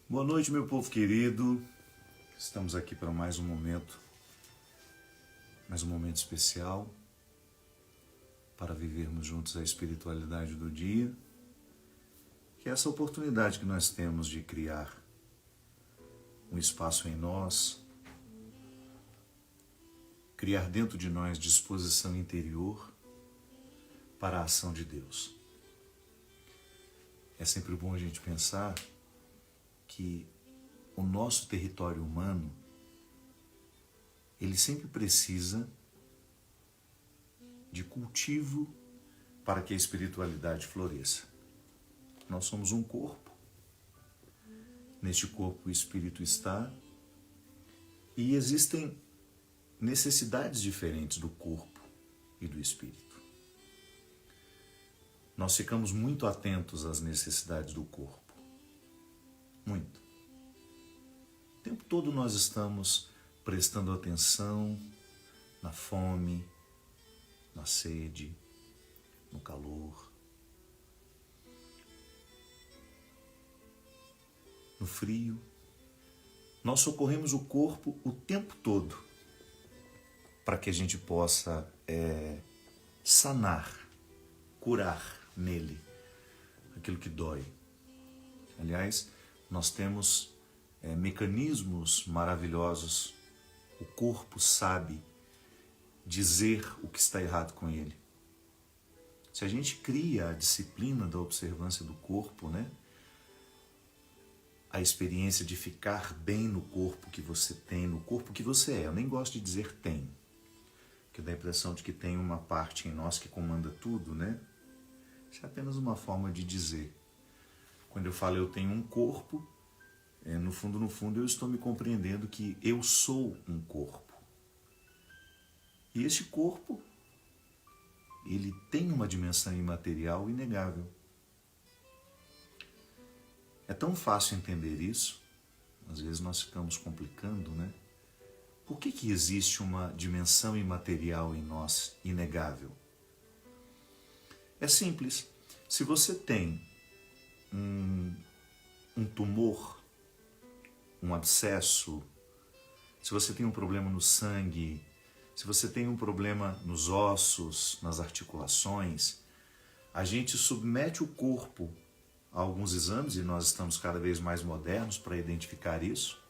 Boa noite, meu povo querido. Estamos aqui para mais um momento especial para vivermos juntos a espiritualidade do dia, que é essa oportunidade que nós temos de criar um espaço em nós, criar dentro de nós disposição interior para a ação de Deus. É sempre bom a gente pensar que o nosso território humano, ele sempre precisa de cultivo para que a espiritualidade floresça. Nós somos um corpo, neste corpo o espírito está, e existem necessidades diferentes do corpo e do espírito. Nós ficamos muito atentos às necessidades do corpo, muito. O tempo todo nós estamos prestando atenção na fome, na sede, no calor, no frio. Nós socorremos o corpo o tempo todo para que a gente possa sanar, curar nele aquilo que dói. Aliás, nós temos mecanismos maravilhosos. O corpo sabe dizer o que está errado com ele. Se a gente cria a disciplina da observância do corpo, a experiência de ficar bem no corpo que você tem, no corpo que você é. Eu nem gosto de dizer tem, porque dá a impressão de que tem uma parte em nós que comanda tudo, Isso é apenas uma forma de dizer. Quando eu falo eu tenho um corpo, no fundo eu estou me compreendendo que eu sou um corpo. E esse corpo, ele tem uma dimensão imaterial inegável. É tão fácil entender isso, às vezes nós ficamos complicando, Por que existe uma dimensão imaterial em nós inegável? É simples. Se você tem um tumor, um abscesso, se você tem um problema no sangue, se você tem um problema nos ossos, nas articulações, a gente submete o corpo a alguns exames, e nós estamos cada vez mais modernos para identificar isso.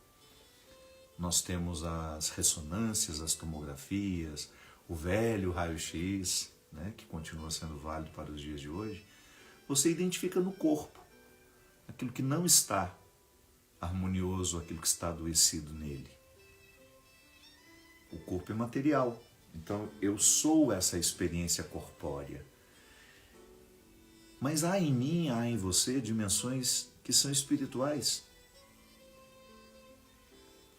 Nós temos as ressonâncias, as tomografias, o velho raio-x, que continua sendo válido para os dias de hoje. Você identifica no corpo aquilo que não está harmonioso, aquilo que está adoecido nele. O corpo é material, então eu sou essa experiência corpórea. Mas há em mim, há em você dimensões que são espirituais.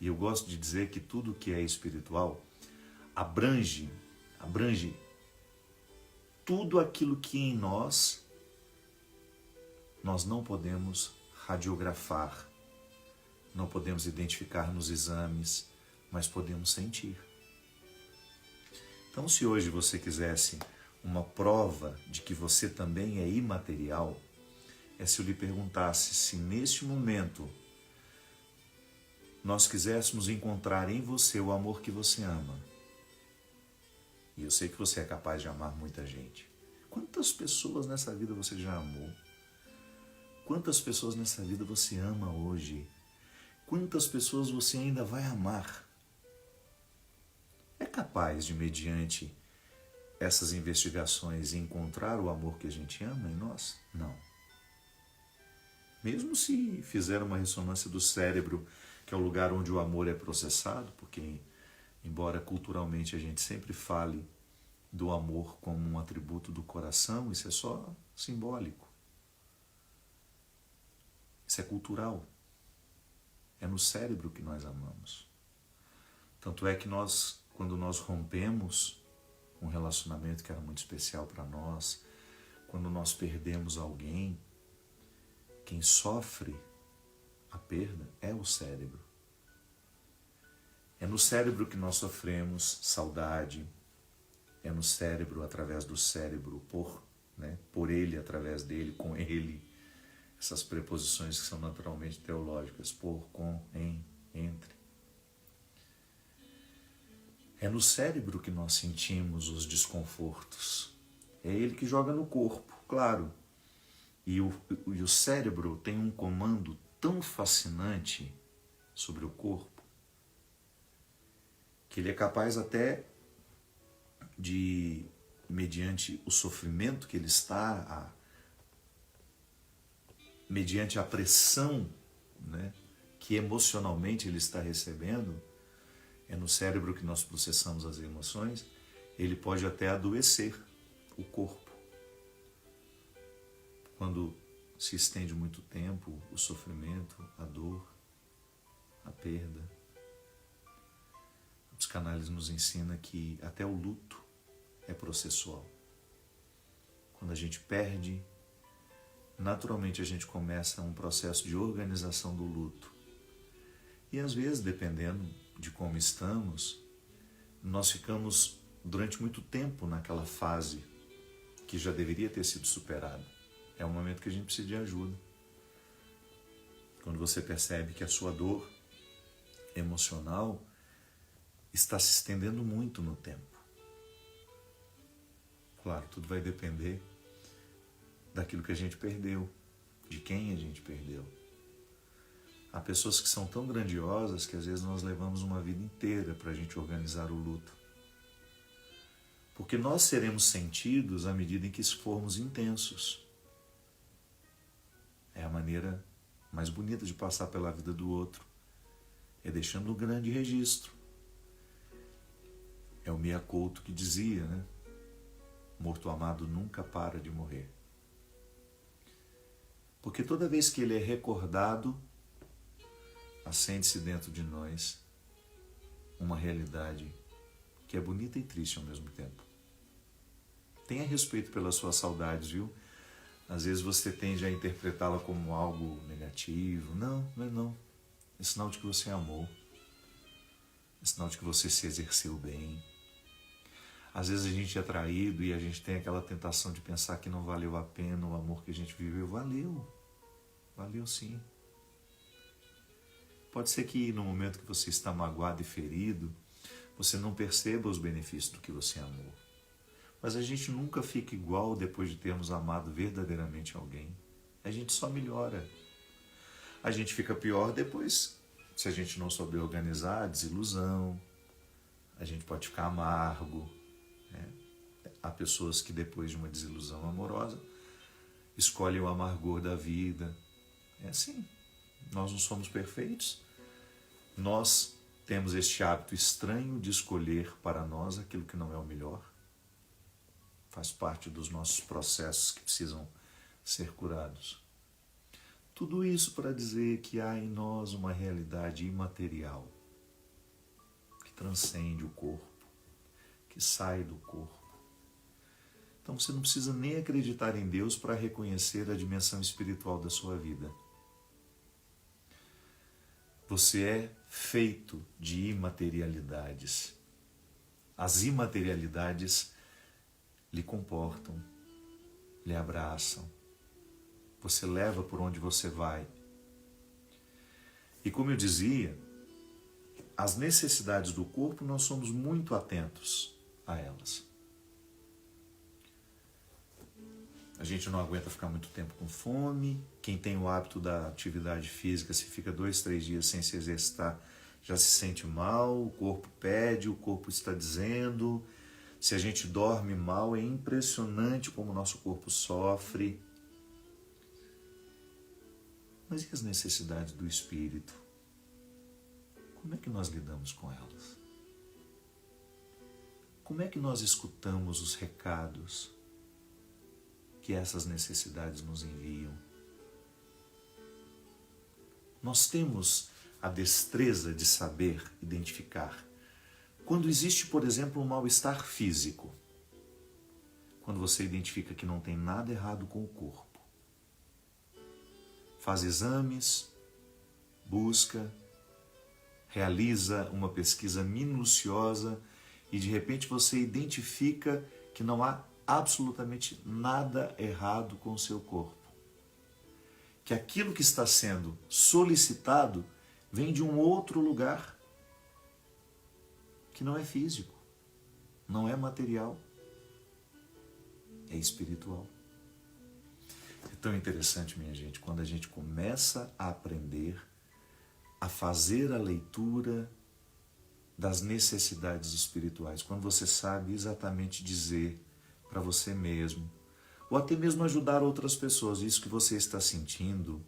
E eu gosto de dizer que tudo que é espiritual abrange tudo aquilo que em nós não podemos radiografar, não podemos identificar nos exames, mas podemos sentir. Então, se hoje você quisesse uma prova de que você também é imaterial, é se eu lhe perguntasse se neste momento nós quiséssemos encontrar em você o amor que você ama. E eu sei que você é capaz de amar muita gente. Quantas pessoas nessa vida você já amou? Quantas pessoas nessa vida você ama hoje? Quantas pessoas você ainda vai amar? É capaz de, mediante essas investigações, encontrar o amor que a gente ama em nós? Não. Mesmo se fizer uma ressonância do cérebro, que é o lugar onde o amor é processado, porque, embora culturalmente a gente sempre fale do amor como um atributo do coração, isso é só simbólico. Isso é cultural. É no cérebro que nós amamos. Tanto é que quando nós rompemos um relacionamento que era muito especial para nós, quando nós perdemos alguém, quem sofre a perda é o cérebro. É no cérebro que nós sofremos saudade, é no cérebro, através do cérebro, por ele, através dele, com ele. essas preposições que são naturalmente teológicas, por, com, em, entre. É no cérebro que nós sentimos os desconfortos. É ele que joga no corpo, claro. E o cérebro tem um comando tão fascinante sobre o corpo que ele é capaz até de, mediante o sofrimento que ele está, mediante a pressão, né, que emocionalmente ele está recebendo, é no cérebro que nós processamos as emoções, ele pode até adoecer o corpo. Quando se estende muito tempo, o sofrimento, a dor, a perda. A psicanálise nos ensina que até o luto é processual. Quando a gente perde, naturalmente a gente começa um processo de organização do luto. E às vezes, dependendo de como estamos, nós ficamos durante muito tempo naquela fase que já deveria ter sido superada. É um momento que a gente precisa de ajuda. Quando você percebe que a sua dor emocional está se estendendo muito no tempo. Claro, tudo vai depender daquilo que a gente perdeu, de quem a gente perdeu. Há pessoas que são tão grandiosas que às vezes nós levamos uma vida inteira para a gente organizar o luto. Porque nós seremos sentidos à medida em que formos intensos. É a maneira mais bonita de passar pela vida do outro. É deixando um grande registro. É o Mia Couto que dizia, né? Morto amado nunca para de morrer. Porque toda vez que ele é recordado, acende-se dentro de nós uma realidade que é bonita e triste ao mesmo tempo. Tenha respeito pelas suas saudades, viu? Às vezes você tende a interpretá-la como algo negativo. Não, não é não. É sinal de que você amou. É sinal de que você se exerceu bem. Às vezes a gente é traído e a gente tem aquela tentação de pensar que não valeu a pena o amor que a gente viveu. Valeu. Valeu sim. Pode ser que no momento que você está magoado e ferido, você não perceba os benefícios do que você amou. Mas a gente nunca fica igual depois de termos amado verdadeiramente alguém. A gente só melhora. A gente fica pior depois, se a gente não souber organizar a desilusão. A gente pode ficar amargo. Né? Há pessoas que depois de uma desilusão amorosa escolhem o amargor da vida. É assim. Nós não somos perfeitos. Nós temos este hábito estranho de escolher para nós aquilo que não é o melhor. Faz parte dos nossos processos que precisam ser curados. Tudo isso para dizer que há em nós uma realidade imaterial que transcende o corpo, que sai do corpo. Então você não precisa nem acreditar em Deus para reconhecer a dimensão espiritual da sua vida. Você é feito de imaterialidades. As imaterialidades lhe comportam, lhe abraçam. Você leva por onde você vai. E como eu dizia, as necessidades do corpo nós somos muito atentos a elas. A gente não aguenta ficar muito tempo com fome. Quem tem o hábito da atividade física, se fica 2, 3 dias sem se exercitar, já se sente mal, o corpo pede, o corpo está dizendo. Se a gente dorme mal, é impressionante como o nosso corpo sofre. Mas e as necessidades do espírito? Como é que nós lidamos com elas? Como é que nós escutamos os recados que essas necessidades nos enviam? Nós temos a destreza de saber identificar quando existe, por exemplo, um mal-estar físico. Quando você identifica que não tem nada errado com o corpo. Faz exames, busca, realiza uma pesquisa minuciosa e de repente você identifica que não há absolutamente nada errado com o seu corpo. que aquilo que está sendo solicitado vem de um outro lugar, que não é físico, não é material, é espiritual. É tão interessante, minha gente, quando a gente começa a aprender a fazer a leitura das necessidades espirituais, quando você sabe exatamente dizer para você mesmo, ou até mesmo ajudar outras pessoas, isso que você está sentindo,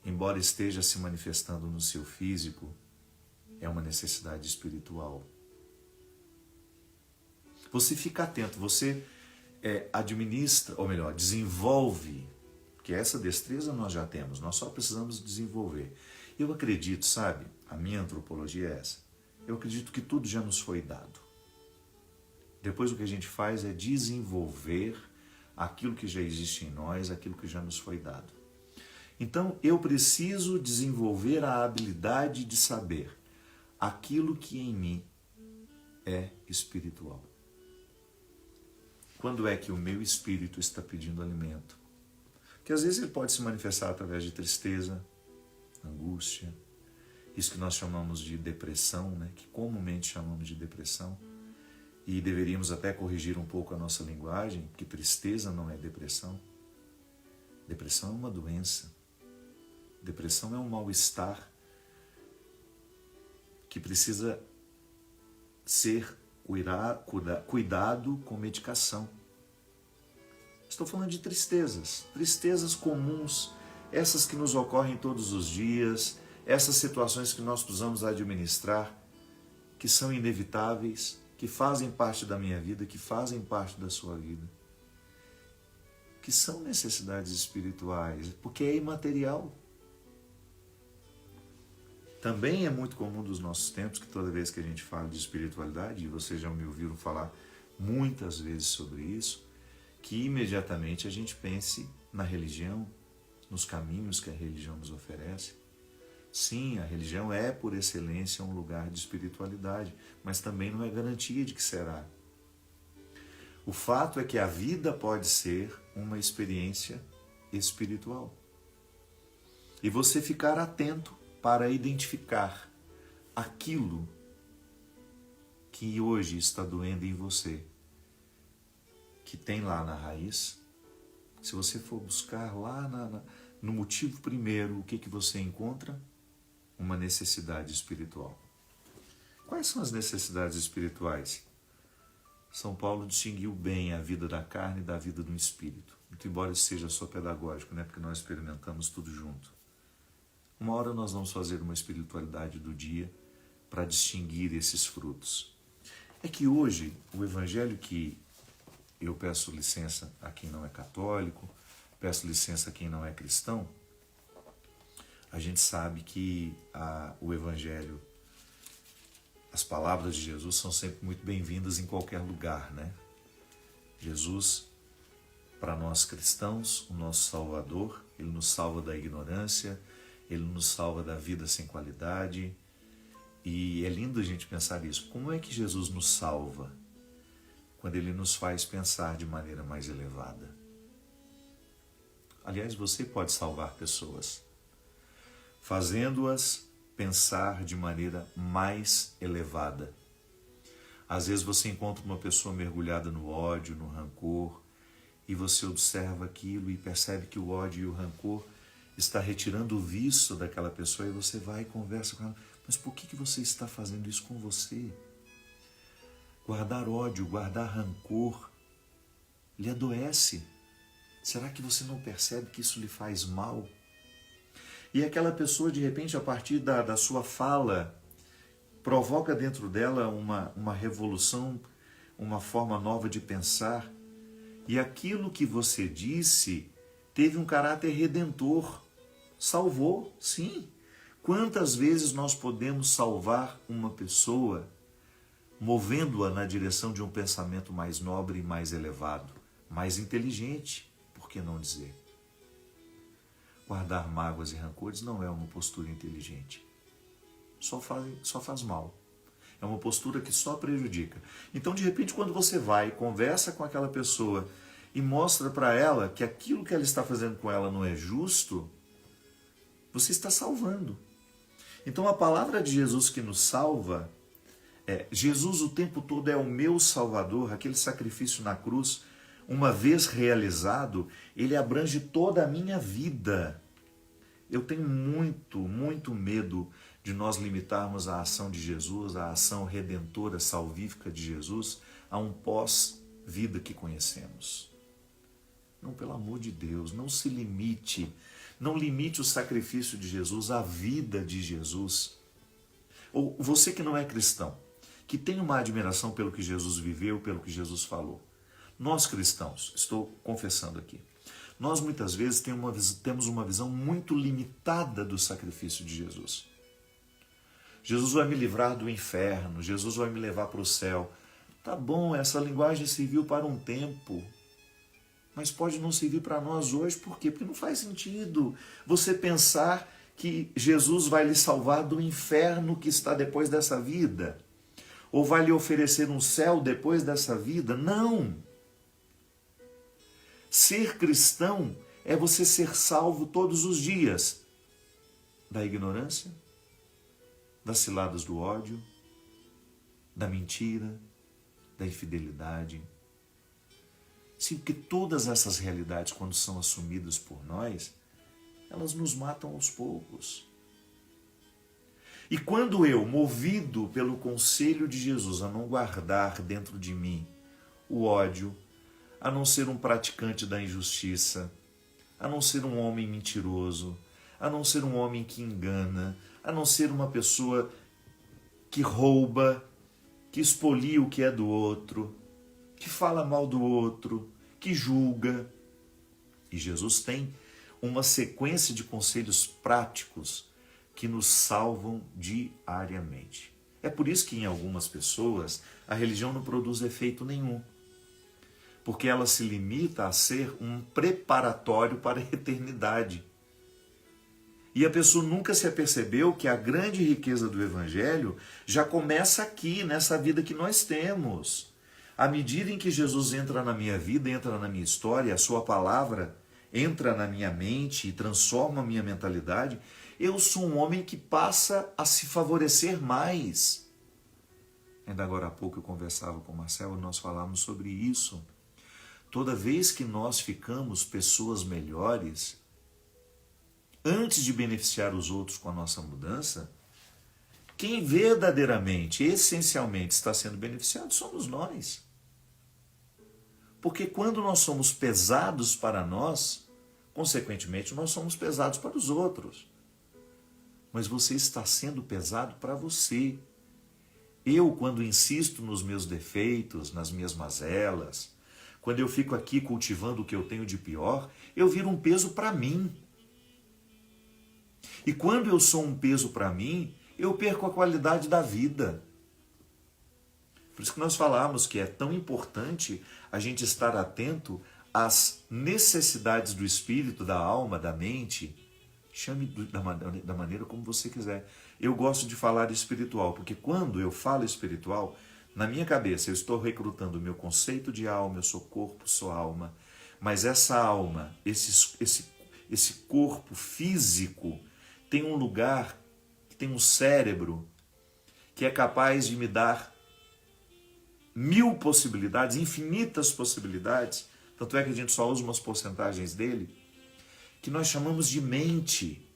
embora esteja se manifestando no seu físico, é uma necessidade espiritual. Você fica atento, você administra, ou melhor, desenvolve, porque essa destreza nós já temos, nós só precisamos desenvolver. Eu acredito, sabe, a minha antropologia é essa, eu acredito que tudo já nos foi dado. Depois o que a gente faz é desenvolver aquilo que já existe em nós, aquilo que já nos foi dado. Então eu preciso desenvolver a habilidade de saber aquilo que em mim é espiritual. Quando é que o meu espírito está pedindo alimento? Porque às vezes ele pode se manifestar através de tristeza, angústia, isso que nós chamamos de depressão, né? Que comumente chamamos de depressão, e deveríamos até corrigir um pouco a nossa linguagem, que tristeza não é depressão. Depressão é uma doença. Depressão é um mal-estar que precisa ser cuidado com medicação. Estou falando de tristezas comuns, essas que nos ocorrem todos os dias, essas situações que nós precisamos administrar, que são inevitáveis, que fazem parte da minha vida, que fazem parte da sua vida, que são necessidades espirituais, porque é imaterial. Também é muito comum dos nossos tempos que toda vez que a gente fala de espiritualidade, e vocês já me ouviram falar muitas vezes sobre isso, que imediatamente a gente pense na religião, nos caminhos que a religião nos oferece. Sim, a religião é, por excelência, um lugar de espiritualidade, mas também não é garantia de que será. O fato é que a vida pode ser uma experiência espiritual. E você ficar atento para identificar aquilo que hoje está doendo em você, que tem lá na raiz. Se você for buscar lá no motivo primeiro, o que você encontra? Uma necessidade espiritual. Quais são as necessidades espirituais? São Paulo distinguiu bem a vida da carne da vida do espírito. Muito embora isso seja só pedagógico, né? Porque nós experimentamos tudo junto. Uma hora nós vamos fazer uma espiritualidade do dia para distinguir esses frutos. É que hoje, o evangelho que eu peço licença a quem não é católico, peço licença a quem não é cristão, a gente sabe que o evangelho, as palavras de Jesus são sempre muito bem-vindas em qualquer lugar, né? Jesus, para nós cristãos, o nosso Salvador, Ele nos salva da ignorância, Ele nos salva da vida sem qualidade. E é lindo a gente pensar isso. Como é que Jesus nos salva? Quando Ele nos faz pensar de maneira mais elevada. Aliás, você pode salvar pessoas, fazendo-as pensar de maneira mais elevada. Às vezes você encontra uma pessoa mergulhada no ódio, no rancor, e você observa aquilo e percebe que o ódio e o rancor está retirando o vício daquela pessoa, e você vai e conversa com ela. Mas por que você está fazendo isso com você? Guardar ódio, guardar rancor, lhe adoece. Será que você não percebe que isso lhe faz mal? E aquela pessoa, de repente, a partir da sua fala, provoca dentro dela uma revolução, uma forma nova de pensar. E aquilo que você disse teve um caráter redentor. Salvou, sim. Quantas vezes nós podemos salvar uma pessoa movendo-a na direção de um pensamento mais nobre e mais elevado, mais inteligente, por que não dizer? Guardar mágoas e rancores não é uma postura inteligente. Só faz mal. É uma postura que só prejudica. Então, de repente, quando você vai e conversa com aquela pessoa e mostra para ela que aquilo que ela está fazendo com ela não é justo, Você está salvando. Então a palavra de Jesus que nos salva Jesus o tempo todo é o meu Salvador, aquele sacrifício na cruz, uma vez realizado, ele abrange toda a minha vida. Eu tenho muito medo de nós limitarmos a ação de Jesus, a ação redentora, salvífica de Jesus, a um pós-vida que conhecemos. Não, pelo amor de Deus, não se limite. Não limite o sacrifício de Jesus, a vida de Jesus. Ou você que não é cristão, que tem uma admiração pelo que Jesus viveu, pelo que Jesus falou. Nós cristãos, estou confessando aqui, nós muitas vezes temos uma visão muito limitada do sacrifício de Jesus. Jesus vai me livrar do inferno, Jesus vai me levar para o céu. Tá bom, essa linguagem serviu para um tempo, mas pode não servir para nós hoje. Por quê? Porque não faz sentido você pensar que Jesus vai lhe salvar do inferno que está depois dessa vida, ou vai lhe oferecer um céu depois dessa vida. Não! Ser cristão é você ser salvo todos os dias da ignorância, das ciladas do ódio, da mentira, da infidelidade. Sim, porque todas essas realidades, quando são assumidas por nós, elas nos matam aos poucos. E quando eu, movido pelo conselho de Jesus a não guardar dentro de mim o ódio, a não ser um praticante da injustiça, a não ser um homem mentiroso, a não ser um homem que engana, a não ser uma pessoa que rouba, que expolia o que é do outro, que fala mal do outro, que julga. E Jesus tem uma sequência de conselhos práticos que nos salvam diariamente. É por isso que em algumas pessoas a religião não produz efeito nenhum, porque ela se limita a ser um preparatório para a eternidade. E a pessoa nunca se apercebeu que a grande riqueza do Evangelho já começa aqui, nessa vida que nós temos. À medida em que Jesus entra na minha vida, entra na minha história, a sua palavra entra na minha mente e transforma a minha mentalidade, eu sou um homem que passa a se favorecer mais. Ainda agora há pouco eu conversava com o Marcelo e nós falávamos sobre isso. Toda vez que nós ficamos pessoas melhores, antes de beneficiar os outros com a nossa mudança, quem verdadeiramente, essencialmente está sendo beneficiado somos nós. Porque quando nós somos pesados para nós, consequentemente nós somos pesados para os outros. Mas você está sendo pesado para você. Eu, quando insisto nos meus defeitos, nas minhas mazelas, quando eu fico aqui cultivando o que eu tenho de pior, eu viro um peso para mim. E quando eu sou um peso para mim, eu perco a qualidade da vida. Por isso que nós falamos que é tão importante a gente estar atento às necessidades do espírito, da alma, da mente. Chame da maneira como você quiser. Eu gosto de falar espiritual, porque quando eu falo espiritual, na minha cabeça eu estou recrutando o meu conceito de alma, eu sou corpo, sou alma. Mas essa alma, esse corpo físico, tem um lugar, tem um cérebro, que é capaz de me dar 1000 possibilidades, infinitas possibilidades. Tanto é que a gente só usa umas porcentagens dele, que nós chamamos de mente,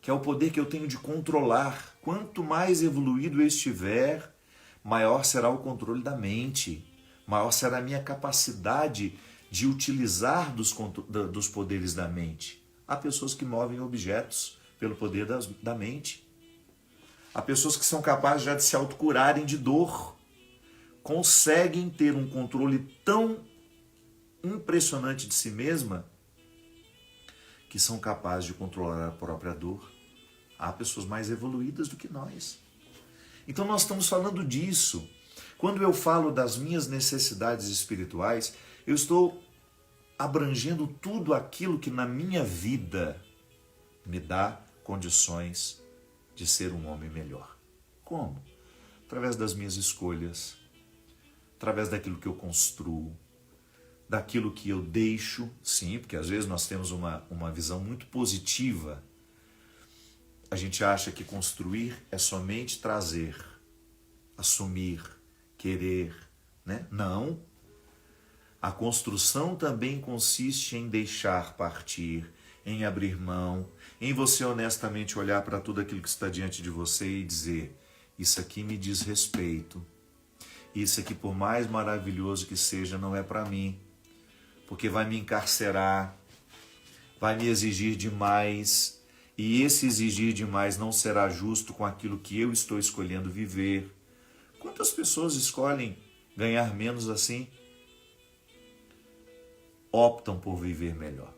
que é o poder que eu tenho de controlar. Quanto mais evoluído eu estiver, maior será o controle da mente, maior será a minha capacidade de utilizar dos poderes da mente. Há pessoas que movem objetos pelo poder da mente. Há pessoas que são capazes já de se autocurarem de dor, conseguem ter um controle tão impressionante de si mesma, que são capazes de controlar a própria dor. Há pessoas mais evoluídas do que nós. Então nós estamos falando disso. Quando eu falo das minhas necessidades espirituais, eu estou abrangendo tudo aquilo que na minha vida me dá condições de ser um homem melhor. Como? Através das minhas escolhas, através daquilo que eu construo, daquilo que eu deixo, sim, porque às vezes nós temos uma visão muito positiva A gente acha que construir é somente trazer, assumir, querer, né? Não. A construção também consiste em deixar partir, em abrir mão, em você honestamente olhar para tudo aquilo que está diante de você e dizer: isso aqui me diz respeito. Isso aqui, por mais maravilhoso que seja, não é para mim, porque vai me encarcerar, vai me exigir demais, e esse exigir demais não será justo com aquilo que eu estou escolhendo viver. Quantas pessoas escolhem ganhar menos assim? Optam por viver melhor.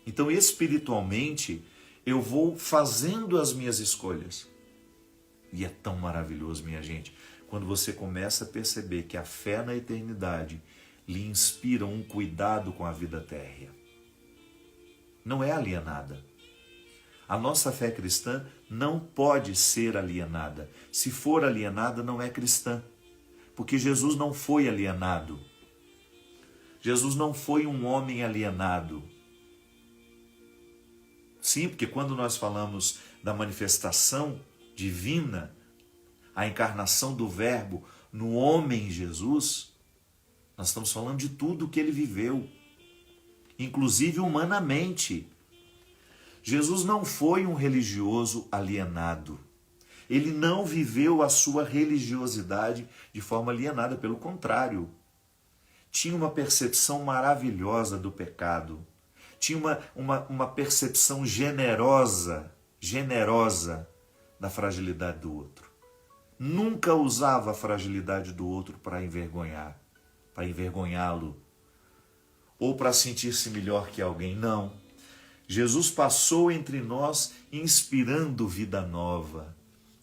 Então, espiritualmente, eu vou fazendo as minhas escolhas. E é tão maravilhoso, minha gente, quando você começa a perceber que a fé na eternidade lhe inspira um cuidado com a vida térrea. Não é alienada. A nossa fé cristã não pode ser alienada. Se for alienada, não é cristã. Porque Jesus não foi alienado. Jesus não foi um homem alienado. Sim, porque quando nós falamos da manifestação divina, a encarnação do Verbo no homem Jesus, nós estamos falando de tudo o que ele viveu, inclusive humanamente. Jesus não foi um religioso alienado. Ele não viveu a sua religiosidade de forma alienada, pelo contrário. Tinha uma percepção maravilhosa do pecado. Tinha uma percepção generosa da fragilidade do outro. Nunca usava a fragilidade do outro para envergonhá-lo, ou para sentir-se melhor que alguém. Não. Jesus passou entre nós inspirando vida nova.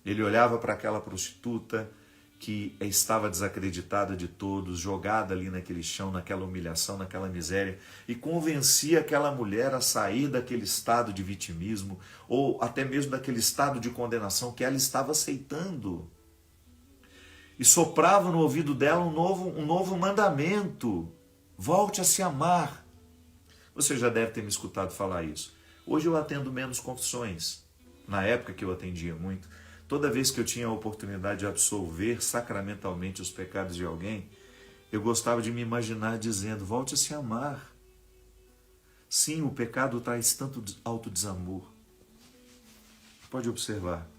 Ele olhava para aquela prostituta que estava desacreditada de todos, jogada ali naquele chão, naquela humilhação, naquela miséria, e convencia aquela mulher a sair daquele estado de vitimismo, ou até mesmo daquele estado de condenação que ela estava aceitando. E soprava no ouvido dela um novo mandamento: volte a se amar. Você já deve ter me escutado falar isso. Hoje eu atendo menos confissões. Na época que eu atendia muito, toda vez que eu tinha a oportunidade de absolver sacramentalmente os pecados de alguém, eu gostava de me imaginar dizendo: volte a se amar. Sim, o pecado traz tanto autodesamor. Pode observar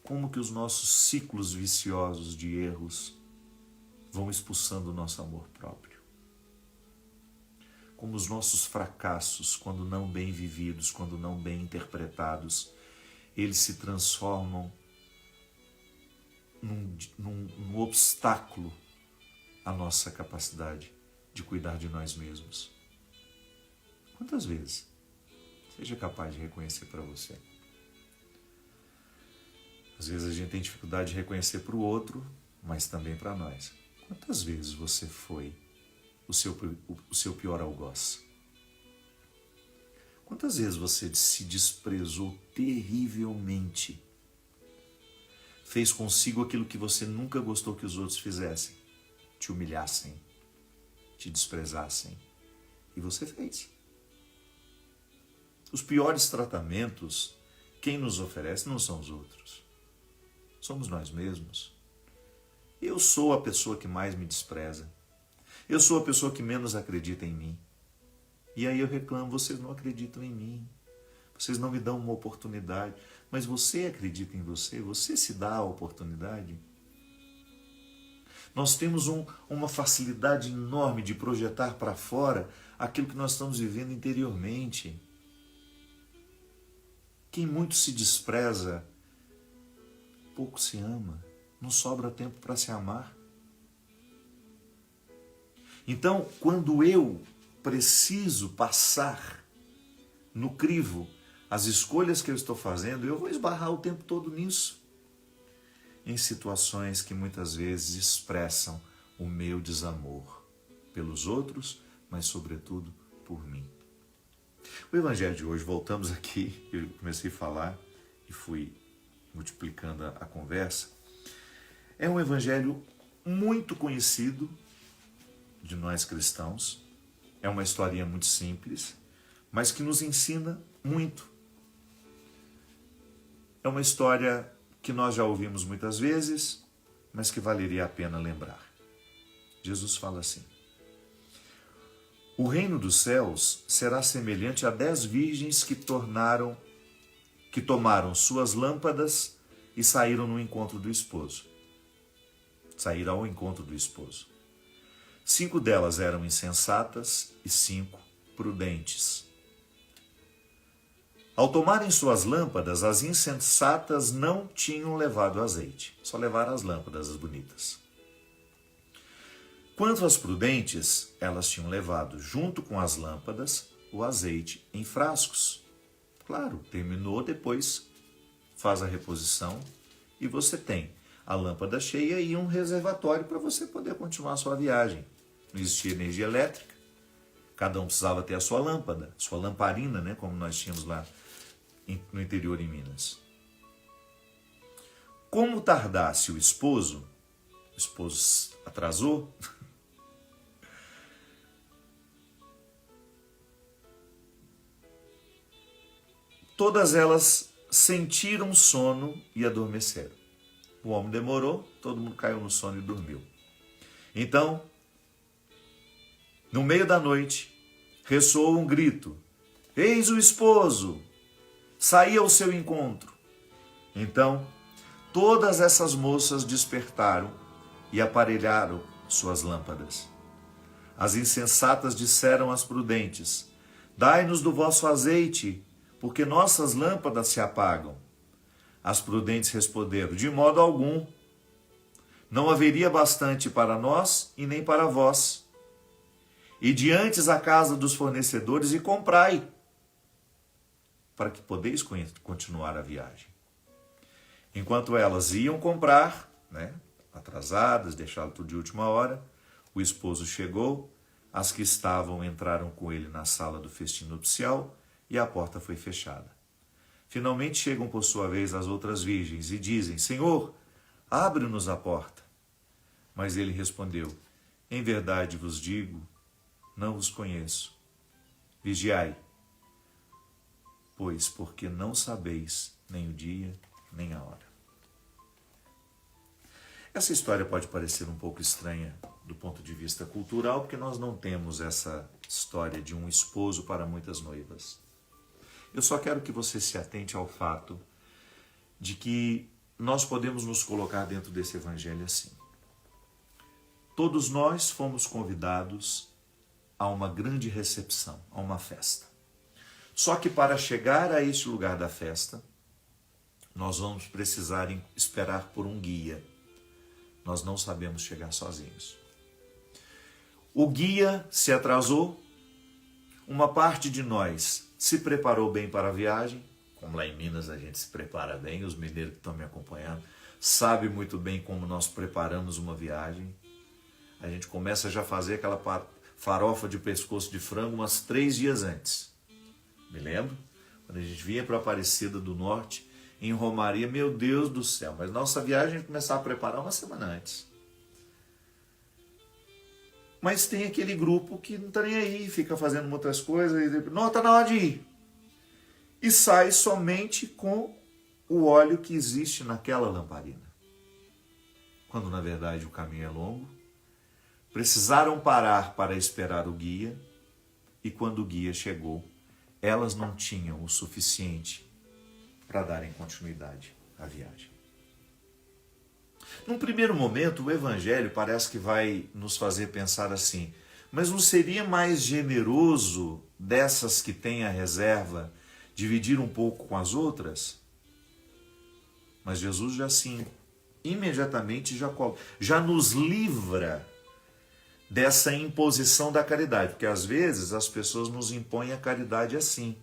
como que os nossos ciclos viciosos de erros vão expulsando o nosso amor próprio. Como os nossos fracassos, quando não bem vividos, quando não bem interpretados, eles se transformam num obstáculo à nossa capacidade de cuidar de nós mesmos. Quantas vezes? Seja capaz de reconhecer para você. Às vezes a gente tem dificuldade de reconhecer para o outro, mas também para nós. Quantas vezes você foi o seu pior algoz? Quantas vezes você se desprezou terrivelmente? Fez consigo aquilo que você nunca gostou que os outros fizessem. Te humilhassem, te desprezassem. E você fez. Os piores tratamentos, quem nos oferece não são os outros. Somos nós mesmos. Eu sou a pessoa que mais me despreza. Eu sou a pessoa que menos acredita em mim. E aí eu reclamo: vocês não acreditam em mim. Vocês não me dão uma oportunidade. Mas você acredita em você? Você se dá a oportunidade? Nós temos uma facilidade enorme de projetar para fora aquilo que nós estamos vivendo interiormente. Quem muito se despreza, pouco se ama. Não sobra tempo para se amar. Então, quando eu preciso passar no crivo as escolhas que eu estou fazendo, eu vou esbarrar o tempo todo nisso. Em situações que muitas vezes expressam o meu desamor pelos outros, mas sobretudo por mim. O evangelho de hoje, voltamos aqui, eu comecei a falar e fui multiplicando a conversa, é um evangelho muito conhecido de nós cristãos. É uma historinha muito simples, mas que nos ensina muito. É uma história que nós já ouvimos muitas vezes, mas que valeria a pena lembrar. Jesus fala assim: o reino dos céus será semelhante a 10 virgens que tomaram suas lâmpadas e saíram no encontro do esposo. Saíram ao encontro do esposo. 5 delas eram insensatas e 5 prudentes. Ao tomarem suas lâmpadas, as insensatas não tinham levado azeite, só levaram as lâmpadas, as bonitas. Quanto às prudentes, elas tinham levado, junto com as lâmpadas, o azeite em frascos. Claro, terminou, depois faz a reposição e você tem a lâmpada cheia e um reservatório para você poder continuar a sua viagem. Não existia energia elétrica, cada um precisava ter a sua lâmpada, sua lamparina, né, como nós tínhamos lá no interior em Minas. Como tardasse o esposo atrasou, todas elas sentiram sono e adormeceram. O homem demorou, todo mundo caiu no sono e dormiu. Então, no meio da noite, ressoou um grito: eis o esposo! Saí ao seu encontro. Então, todas essas moças despertaram e aparelharam suas lâmpadas. As insensatas disseram às prudentes: dai-nos do vosso azeite, porque nossas lâmpadas se apagam. As prudentes responderam: de modo algum. Não haveria bastante para nós e nem para vós. Ide antes à casa dos fornecedores e comprai, para que podeis continuar a viagem. Enquanto elas iam comprar, atrasadas, deixaram tudo de última hora, o esposo chegou, as que estavam entraram com ele na sala do festim nupcial e a porta foi fechada. Finalmente chegam por sua vez as outras virgens e dizem: Senhor, abre-nos a porta. Mas ele respondeu: em verdade vos digo, não vos conheço. Vigiai, pois porque não sabeis nem o dia, nem a hora. Essa história pode parecer um pouco estranha do ponto de vista cultural, porque nós não temos essa história de um esposo para muitas noivas. Eu só quero que você se atente ao fato de que nós podemos nos colocar dentro desse evangelho assim. Todos nós fomos convidados a uma grande recepção, a uma festa. Só que para chegar a este lugar da festa, nós vamos precisar esperar por um guia. Nós não sabemos chegar sozinhos. O guia se atrasou, uma parte de nós se preparou bem para a viagem, como lá em Minas a gente se prepara bem, os mineiros que estão me acompanhando sabem muito bem como nós preparamos uma viagem. A gente começa já a fazer aquela farofa de pescoço de frango umas 3 dias antes. Me lembro, quando a gente vinha para Aparecida do Norte, em Romaria, meu Deus do céu, mas nossa viagem a gente começava a preparar uma semana antes. Mas tem aquele grupo que não está nem aí, fica fazendo outras coisas, e não, está na hora de ir. E sai somente com o óleo que existe naquela lamparina. Quando na verdade o caminho é longo, precisaram parar para esperar o guia, e quando o guia chegou, elas não tinham o suficiente para darem continuidade à viagem. Num primeiro momento, o Evangelho parece que vai nos fazer pensar assim: mas não seria mais generoso dessas que têm a reserva dividir um pouco com as outras? Mas Jesus já assim, imediatamente já nos livra dessa imposição da caridade, porque às vezes as pessoas nos impõem a caridade assim,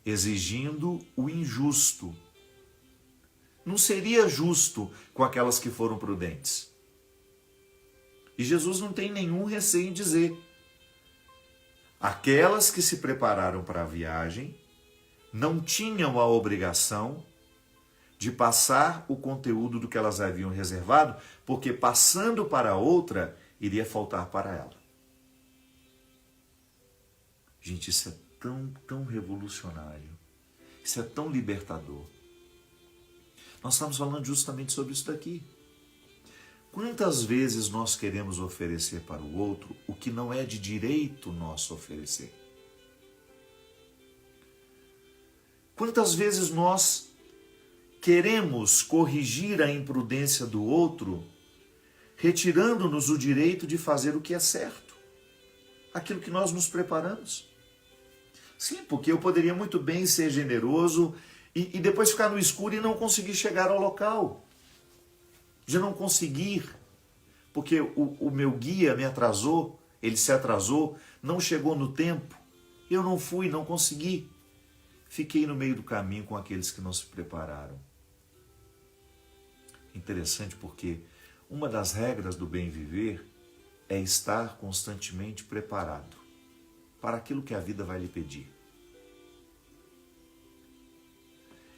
exigindo o injusto. Não seria justo com aquelas que foram prudentes. E Jesus não tem nenhum receio em dizer: aquelas que se prepararam para a viagem não tinham a obrigação de passar o conteúdo do que elas haviam reservado, porque passando para outra, iria faltar para ela. Gente, isso é tão revolucionário. Isso é tão libertador. Nós estamos falando justamente sobre isso daqui. Quantas vezes nós queremos oferecer para o outro o que não é de direito nosso oferecer? Quantas vezes nós queremos corrigir a imprudência do outro, retirando-nos o direito de fazer o que é certo, aquilo que nós nos preparamos? Sim, porque eu poderia muito bem ser generoso e depois ficar no escuro e não conseguir chegar ao local. De não conseguir, porque o meu guia me atrasou, ele se atrasou, não chegou no tempo, eu não fui, não consegui. Fiquei no meio do caminho com aqueles que não se prepararam. Interessante porque uma das regras do bem viver é estar constantemente preparado para aquilo que a vida vai lhe pedir.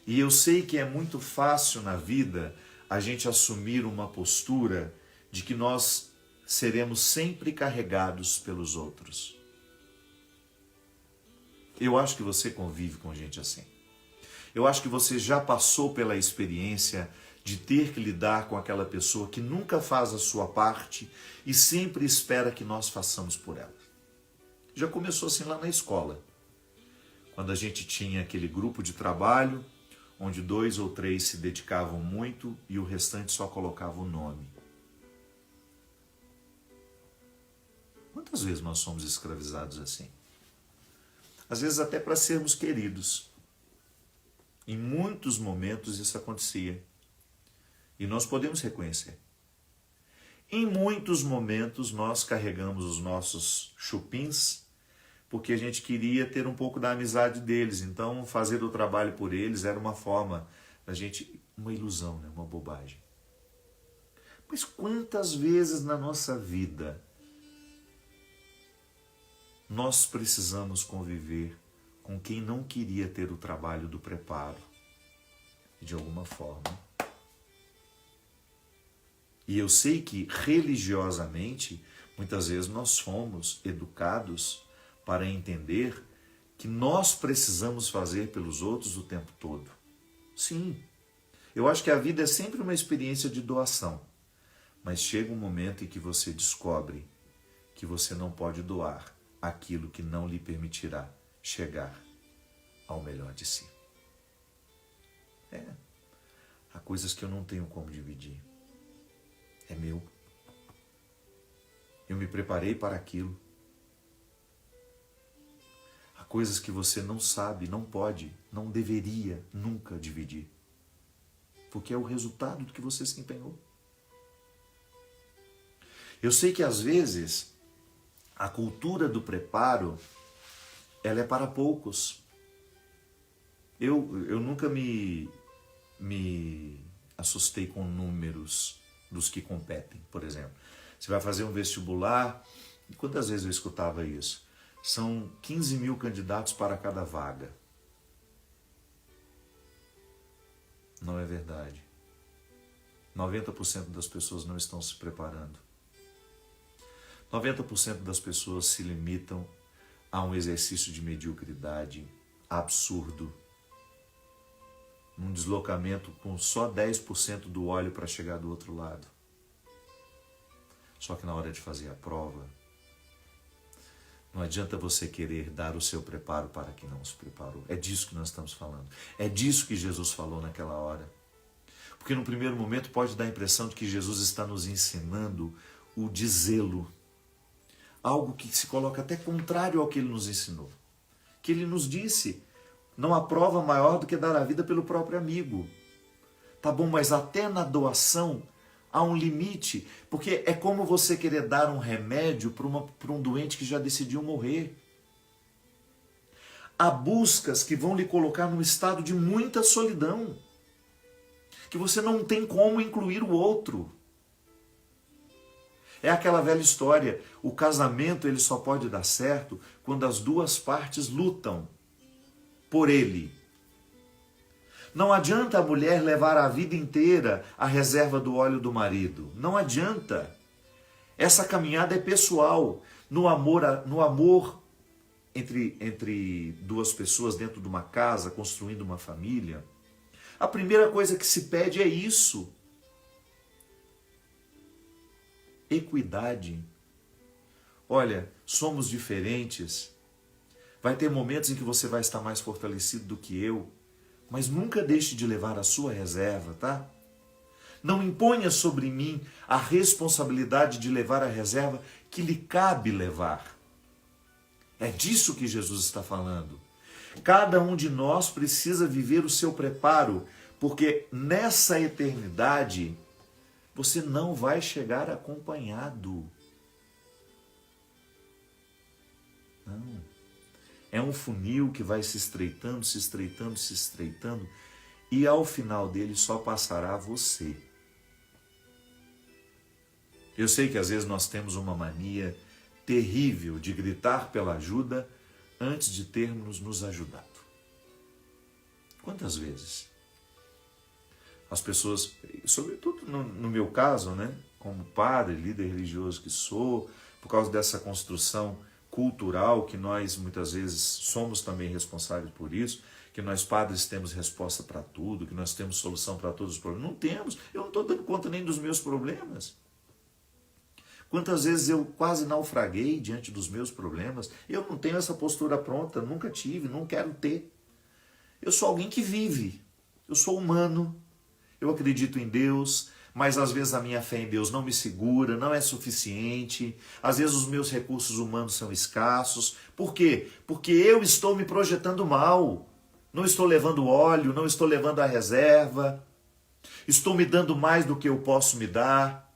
E eu sei que é muito fácil na vida a gente assumir uma postura de que nós seremos sempre carregados pelos outros. Eu acho que você convive com gente assim. Eu acho que você já passou pela experiência de ter que lidar com aquela pessoa que nunca faz a sua parte e sempre espera que nós façamos por ela. Já começou assim lá na escola, quando a gente tinha aquele grupo de trabalho, onde 2 ou 3 se dedicavam muito e o restante só colocava o nome. Quantas vezes nós somos escravizados assim? Às vezes até para sermos queridos. Em muitos momentos isso acontecia. E nós podemos reconhecer. Em muitos momentos nós carregamos os nossos chupins porque a gente queria ter um pouco da amizade deles. Então fazer o trabalho por eles era uma forma da gente, uma ilusão, né? Uma bobagem. Mas quantas vezes na nossa vida nós precisamos conviver com quem não queria ter o trabalho do preparo, de alguma forma. E eu sei que religiosamente, muitas vezes nós fomos educados para entender que nós precisamos fazer pelos outros o tempo todo. Sim, eu acho que a vida é sempre uma experiência de doação, mas chega um momento em que você descobre que você não pode doar aquilo que não lhe permitirá chegar ao melhor de si. Há coisas que eu não tenho como dividir. É meu. Eu me preparei para aquilo. Há coisas que você não sabe, não pode, não deveria nunca dividir. Porque é o resultado do que você se empenhou. Eu sei que às vezes a cultura do preparo, ela é para poucos. Eu nunca me assustei com números dos que competem, por exemplo. Você vai fazer um vestibular, e quantas vezes eu escutava isso? São 15 mil candidatos para cada vaga. Não é verdade. 90% das pessoas não estão se preparando. 90% das pessoas se limitam a um exercício de mediocridade absurdo, num deslocamento com só 10% do óleo para chegar do outro lado. Só que na hora de fazer a prova, não adianta você querer dar o seu preparo para quem não se preparou. É disso que nós estamos falando. É disso que Jesus falou naquela hora. Porque no primeiro momento pode dar a impressão de que Jesus está nos ensinando o dizê-lo. Algo que se coloca até contrário ao que ele nos ensinou. Que ele nos disse, não há prova maior do que dar a vida pelo próprio amigo. Tá bom, mas até na doação há um limite, porque é como você querer dar um remédio para um doente que já decidiu morrer. Há buscas que vão lhe colocar num estado de muita solidão, que você não tem como incluir o outro. É aquela velha história, o casamento ele só pode dar certo quando as duas partes lutam por ele. Não adianta a mulher levar a vida inteira a reserva do óleo do marido. Não adianta. Essa caminhada é pessoal. No amor entre duas pessoas dentro de uma casa, construindo uma família, A primeira coisa que se pede é isso. Equidade. Olha, somos diferentes. Vai ter momentos em que você vai estar mais fortalecido do que eu, mas nunca deixe de levar a sua reserva, tá? Não imponha sobre mim a responsabilidade de levar a reserva que lhe cabe levar. É disso que Jesus está falando. Cada um de nós precisa viver o seu preparo, porque nessa eternidade você não vai chegar acompanhado. Não. É um funil que vai se estreitando, se estreitando, se estreitando, e ao final dele só passará você. Eu sei que às vezes nós temos uma mania terrível de gritar pela ajuda antes de termos nos ajudado. Quantas vezes as pessoas, sobretudo no meu caso, né, como padre, líder religioso que sou, por causa dessa construção cultural que nós muitas vezes somos também responsáveis por isso, que nós padres temos resposta para tudo, que nós temos solução para todos os problemas. Não temos, eu não estou dando conta nem dos meus problemas. Quantas vezes eu quase naufraguei diante dos meus problemas? Eu não tenho essa postura pronta, nunca tive, não quero ter. Eu sou alguém que vive, eu sou humano, eu acredito em Deus, mas às vezes a minha fé em Deus não me segura, não é suficiente, às vezes os meus recursos humanos são escassos. Por quê? Porque eu estou me projetando mal, não estou levando óleo, não estou levando a reserva, estou me dando mais do que eu posso me dar.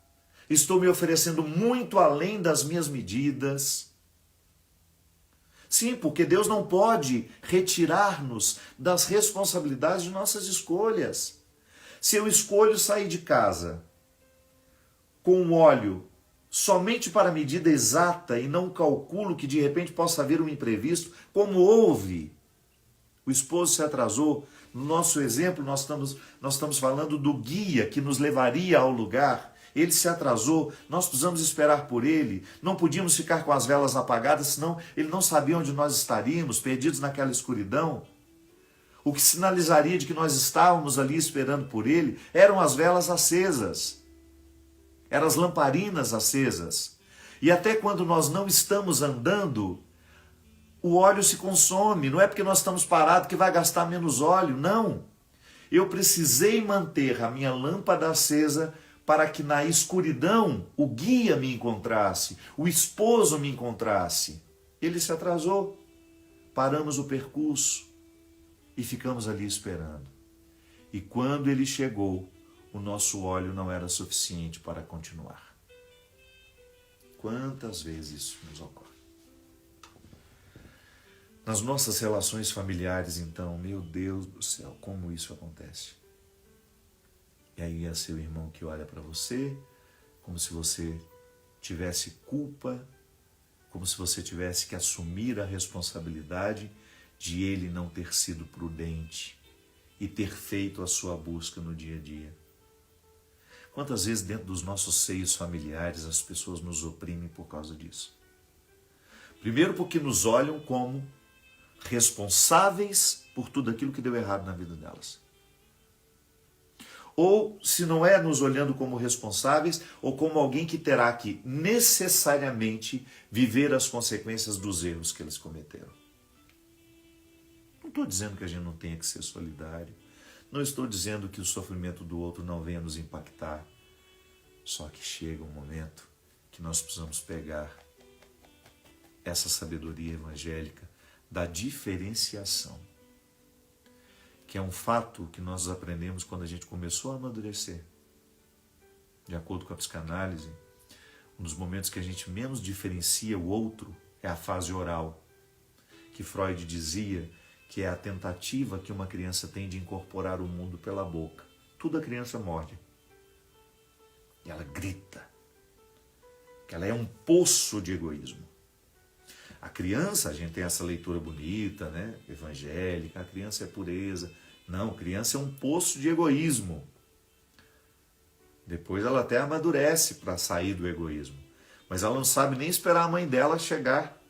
Estou me oferecendo muito além das minhas medidas. Sim, porque Deus não pode retirar-nos das responsabilidades de nossas escolhas. Se eu escolho sair de casa com um óleo somente para a medida exata e não calculo que de repente possa haver um imprevisto, como houve, o esposo se atrasou. No nosso exemplo, nós estamos falando do guia que nos levaria ao lugar. Ele se atrasou, nós precisamos esperar por ele, não podíamos ficar com as velas apagadas, senão ele não sabia onde nós estaríamos, perdidos naquela escuridão. O que sinalizaria de que nós estávamos ali esperando por ele eram as velas acesas, eram as lamparinas acesas. E até quando nós não estamos andando, o óleo se consome, não é porque nós estamos parados que vai gastar menos óleo, não. Eu precisei manter a minha lâmpada acesa para que na escuridão o guia me encontrasse, o esposo me encontrasse. Ele se atrasou, paramos o percurso e ficamos ali esperando. E quando ele chegou, o nosso óleo não era suficiente para continuar. Quantas vezes isso nos ocorre? Nas nossas relações familiares, então, meu Deus do céu, como isso acontece? E aí é seu irmão que olha para você, como se você tivesse culpa, como se você tivesse que assumir a responsabilidade de ele não ter sido prudente e ter feito a sua busca no dia a dia. Quantas vezes dentro dos nossos seios familiares as pessoas nos oprimem por causa disso? Primeiro porque nos olham como responsáveis por tudo aquilo que deu errado na vida delas. Ou, se não é nos olhando como responsáveis, ou como alguém que terá que necessariamente viver as consequências dos erros que eles cometeram. Não estou dizendo que a gente não tenha que ser solidário, não estou dizendo que o sofrimento do outro não venha nos impactar, só que chega um momento que nós precisamos pegar essa sabedoria evangélica da diferenciação, que é um fato que nós aprendemos quando a gente começou a amadurecer. De acordo com a psicanálise, um dos momentos que a gente menos diferencia o outro é a fase oral, que Freud dizia que é a tentativa que uma criança tem de incorporar o mundo pela boca. Tudo a criança morde. E ela grita. Que ela é um poço de egoísmo. A criança, a gente tem essa leitura bonita, né? Evangélica, a criança é pureza. Não, a criança é um poço de egoísmo. Depois ela até amadurece para sair do egoísmo. Mas ela não sabe nem esperar a mãe dela chegar.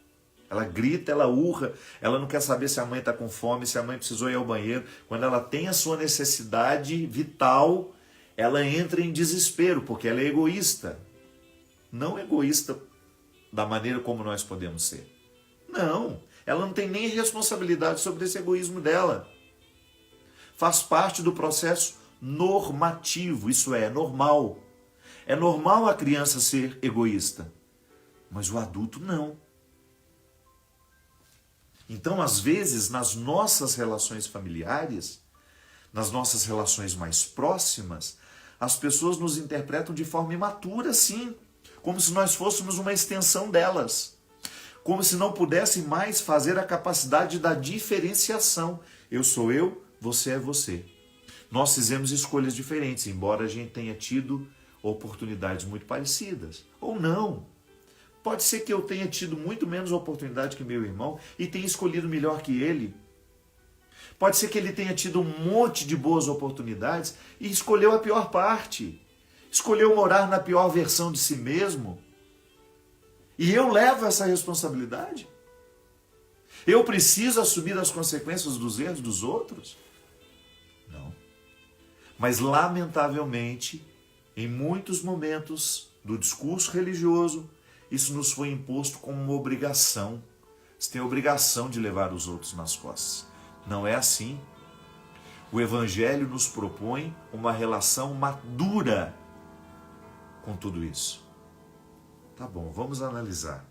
Ela grita, ela urra, ela não quer saber se a mãe está com fome, se a mãe precisou ir ao banheiro. Quando ela tem a sua necessidade vital, ela entra em desespero, porque ela é egoísta. Não egoísta da maneira como nós podemos ser. Não, ela não tem nem responsabilidade sobre esse egoísmo dela. Faz parte do processo normativo, isso é normal. É normal a criança ser egoísta, mas o adulto não. Então, às vezes, nas nossas relações familiares, nas nossas relações mais próximas, as pessoas nos interpretam de forma imatura, sim, como se nós fôssemos uma extensão delas, como se não pudesse mais fazer a capacidade da diferenciação. Eu sou eu, você é você. Nós fizemos escolhas diferentes, embora a gente tenha tido oportunidades muito parecidas, ou não. Pode ser que eu tenha tido muito menos oportunidade que meu irmão e tenha escolhido melhor que ele. Pode ser que ele tenha tido um monte de boas oportunidades e escolheu a pior parte. Escolheu morar na pior versão de si mesmo. E eu levo essa responsabilidade? Eu preciso assumir as consequências dos erros dos outros? Não. Mas, lamentavelmente, em muitos momentos do discurso religioso, isso nos foi imposto como uma obrigação. Você tem a obrigação de levar os outros nas costas. Não é assim. O Evangelho nos propõe uma relação madura com tudo isso. Tá bom, vamos analisar.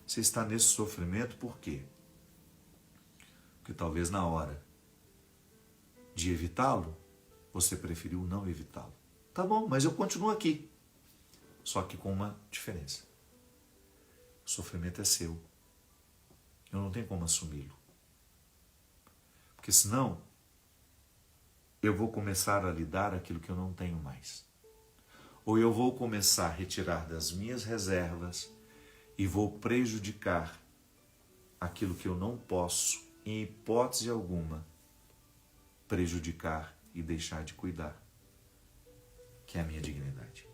Você está nesse sofrimento por quê? Porque talvez na hora de evitá-lo, você preferiu não evitá-lo. Tá bom, mas eu continuo aqui. Só que com uma diferença. O sofrimento é seu. Eu não tenho como assumi-lo. Porque senão, eu vou começar a lhe dar aquilo que eu não tenho mais. Ou eu vou começar a retirar das minhas reservas e vou prejudicar aquilo que eu não posso, em hipótese alguma, prejudicar e deixar de cuidar, que é a minha dignidade.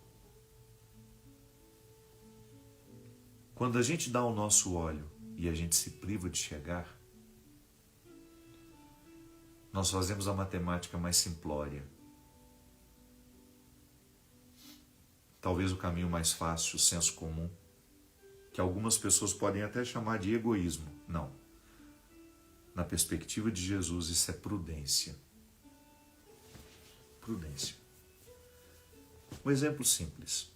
Quando a gente dá o nosso óleo e a gente se priva de chegar, nós fazemos a matemática mais simplória. Talvez o caminho mais fácil, o senso comum, que algumas pessoas podem até chamar de egoísmo. Não. Na perspectiva de Jesus, isso é prudência. Prudência. Um exemplo simples.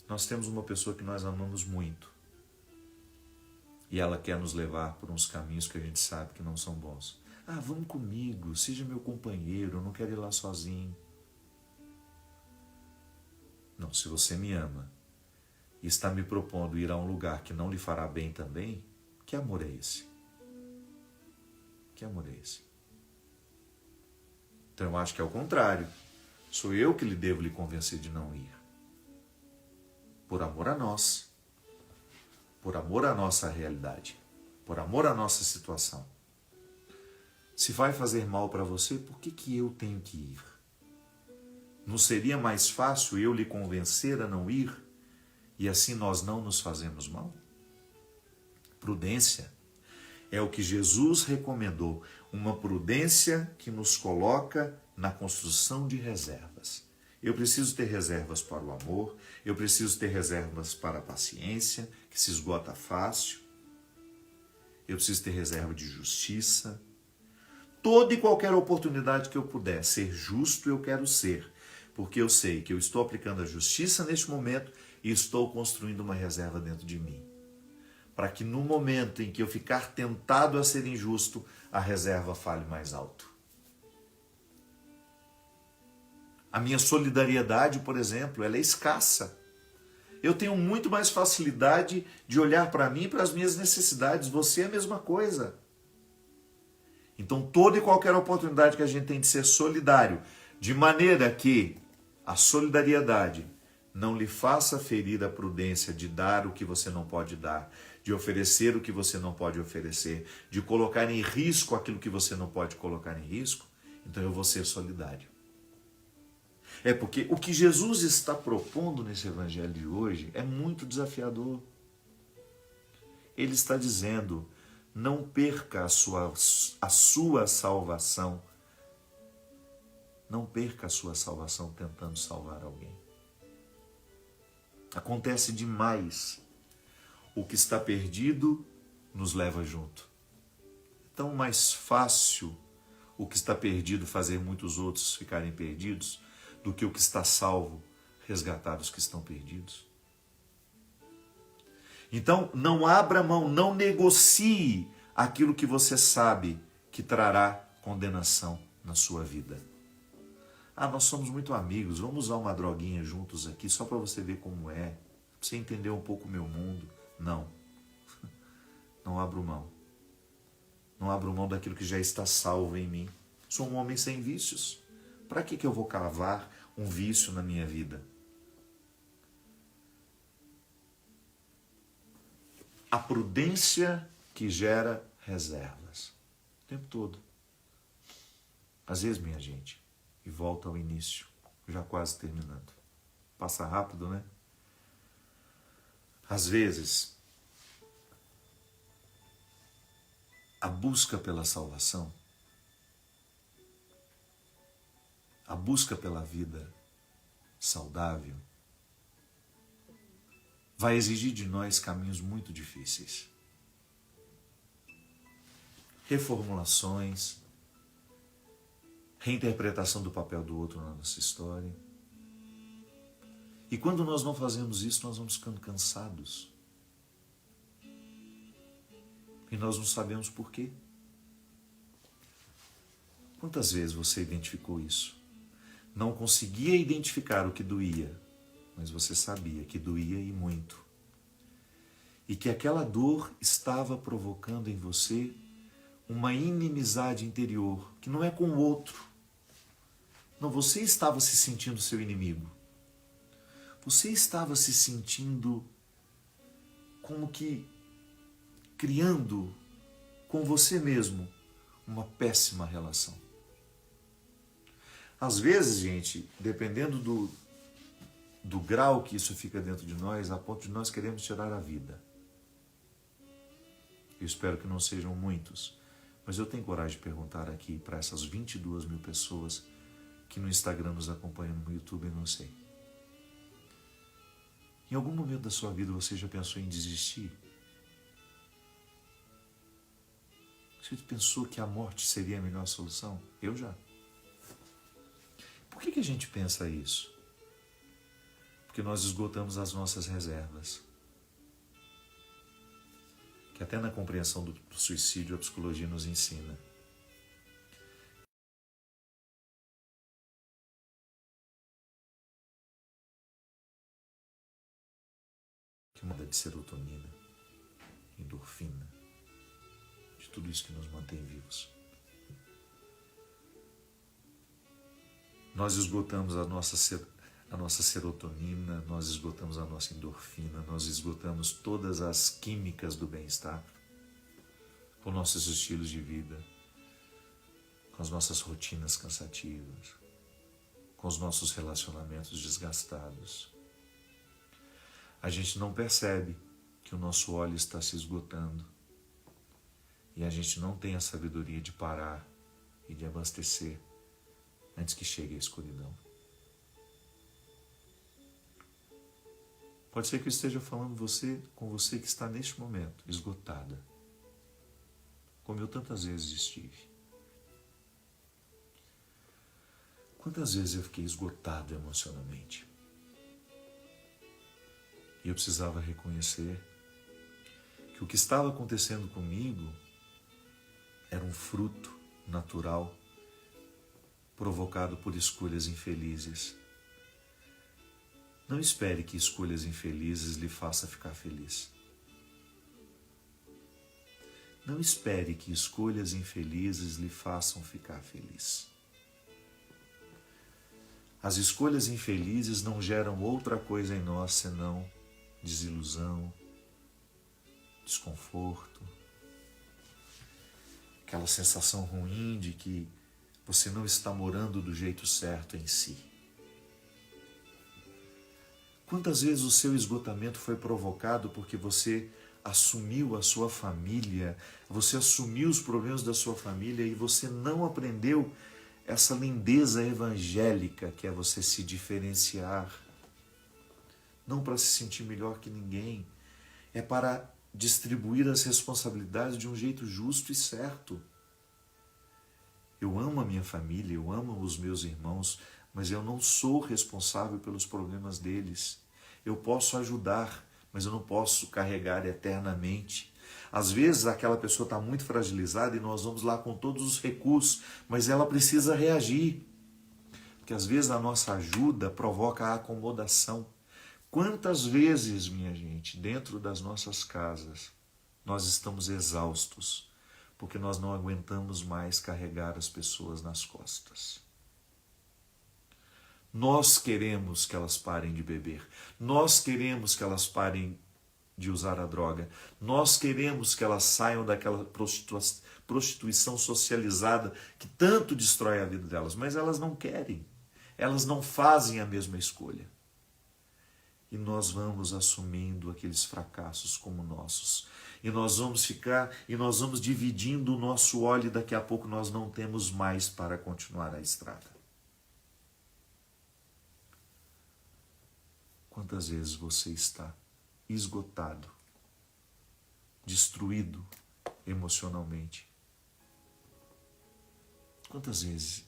Nós temos uma pessoa que nós amamos muito. E ela quer nos levar por uns caminhos que a gente sabe que não são bons. Ah, vamos comigo, seja meu companheiro, eu não quero ir lá sozinho. Não, se você me ama e está me propondo ir a um lugar que não lhe fará bem também, que amor é esse? Que amor é esse? Então eu acho que é o contrário. Sou eu que devo lhe convencer de não ir. Por amor a nós. Por amor à nossa realidade. Por amor à nossa situação. Se vai fazer mal para você, por que eu tenho que ir? Não seria mais fácil eu lhe convencer a não ir e assim nós não nos fazemos mal? Prudência é o que Jesus recomendou, uma prudência que nos coloca na construção de reservas. Eu preciso ter reservas para o amor, eu preciso ter reservas para a paciência, que se esgota fácil. Eu preciso ter reserva de justiça. Toda e qualquer oportunidade que eu puder ser justo, eu quero ser. Porque eu sei que eu estou aplicando a justiça neste momento e estou construindo uma reserva dentro de mim. Para que no momento em que eu ficar tentado a ser injusto, a reserva fale mais alto. A minha solidariedade, por exemplo, ela é escassa. Eu tenho muito mais facilidade de olhar para mim e para as minhas necessidades. Você é a mesma coisa. Então, toda e qualquer oportunidade que a gente tem de ser solidário, de maneira que a solidariedade não lhe faça ferir a prudência de dar o que você não pode dar, de oferecer o que você não pode oferecer, de colocar em risco aquilo que você não pode colocar em risco, então eu vou ser solidário. É porque o que Jesus está propondo nesse evangelho de hoje é muito desafiador. Ele está dizendo, não perca a sua salvação. Não perca a sua salvação tentando salvar alguém. Acontece demais. O que está perdido nos leva junto. Tão mais fácil o que está perdido fazer muitos outros ficarem perdidos do que o que está salvo resgatar os que estão perdidos. Então, não abra mão, não negocie aquilo que você sabe que trará condenação na sua vida. Nós somos muito amigos, vamos usar uma droguinha juntos aqui só para você ver como é, para você entender um pouco o meu mundo. Não. Não abro mão. Não abro mão daquilo que já está salvo em mim. Sou um homem sem vícios. Para que eu vou cavar um vício na minha vida? A prudência que gera reservas. O tempo todo. Às vezes, minha gente, e volta ao início, já quase terminando. Passa rápido, né? Às vezes, a busca pela salvação, a busca pela vida saudável, vai exigir de nós caminhos muito difíceis. Reformulações, reinterpretação do papel do outro na nossa história. E quando nós não fazemos isso, nós vamos ficando cansados. E nós não sabemos por quê. Quantas vezes você identificou isso? Não conseguia identificar o que doía, mas você sabia que doía e muito. E que aquela dor estava provocando em você uma inimizade interior, que não é com o outro. Não, você estava se sentindo seu inimigo. Você estava se sentindo como que criando com você mesmo uma péssima relação. Às vezes, gente, dependendo do grau que isso fica dentro de nós, a ponto de nós queremos tirar a vida. Eu espero que não sejam muitos, mas eu tenho coragem de perguntar aqui para essas 22 mil pessoas que no Instagram nos acompanham, no YouTube, eu não sei. Em algum momento da sua vida você já pensou em desistir? Você pensou que a morte seria a melhor solução? Eu já. Por que a gente pensa isso? Porque nós esgotamos as nossas reservas. Que até na compreensão do suicídio a psicologia nos ensina. Que muda de serotonina, endorfina, de tudo isso que nos mantém vivos. Nós esgotamos a nossa serotonina, nós esgotamos a nossa endorfina, nós esgotamos todas as químicas do bem-estar com nossos estilos de vida, com as nossas rotinas cansativas, com os nossos relacionamentos desgastados. A gente não percebe que o nosso óleo está se esgotando e a gente não tem a sabedoria de parar e de abastecer antes que chegue a escuridão. Pode ser que eu esteja falando com você que está neste momento esgotada, como eu tantas vezes estive. Quantas vezes eu fiquei esgotado emocionalmente? E eu precisava reconhecer que o que estava acontecendo comigo era um fruto natural provocado por escolhas infelizes. Não espere que escolhas infelizes lhe façam ficar feliz. Não espere que escolhas infelizes lhe façam ficar feliz. As escolhas infelizes não geram outra coisa em nós senão desilusão, desconforto, aquela sensação ruim de que você não está morando do jeito certo em si. Quantas vezes o seu esgotamento foi provocado porque você assumiu a sua família, você assumiu os problemas da sua família e você não aprendeu essa lindeza evangélica que é você se diferenciar. Não para se sentir melhor que ninguém, é para distribuir as responsabilidades de um jeito justo e certo. Eu amo a minha família, eu amo os meus irmãos, mas eu não sou responsável pelos problemas deles. Eu posso ajudar, mas eu não posso carregar eternamente. Às vezes aquela pessoa está muito fragilizada e nós vamos lá com todos os recursos, mas ela precisa reagir. Porque às vezes a nossa ajuda provoca a acomodação. Quantas vezes, minha gente, dentro das nossas casas, nós estamos exaustos, porque nós não aguentamos mais carregar as pessoas nas costas. Nós queremos que elas parem de beber. Nós queremos que elas parem de usar a droga. Nós queremos que elas saiam daquela prostituição socializada que tanto destrói a vida delas. Mas elas não querem. Elas não fazem a mesma escolha. E nós vamos assumindo aqueles fracassos como nossos. E nós vamos dividindo o nosso óleo e daqui a pouco nós não temos mais para continuar a estrada. Quantas vezes você está esgotado, destruído emocionalmente? Quantas vezes?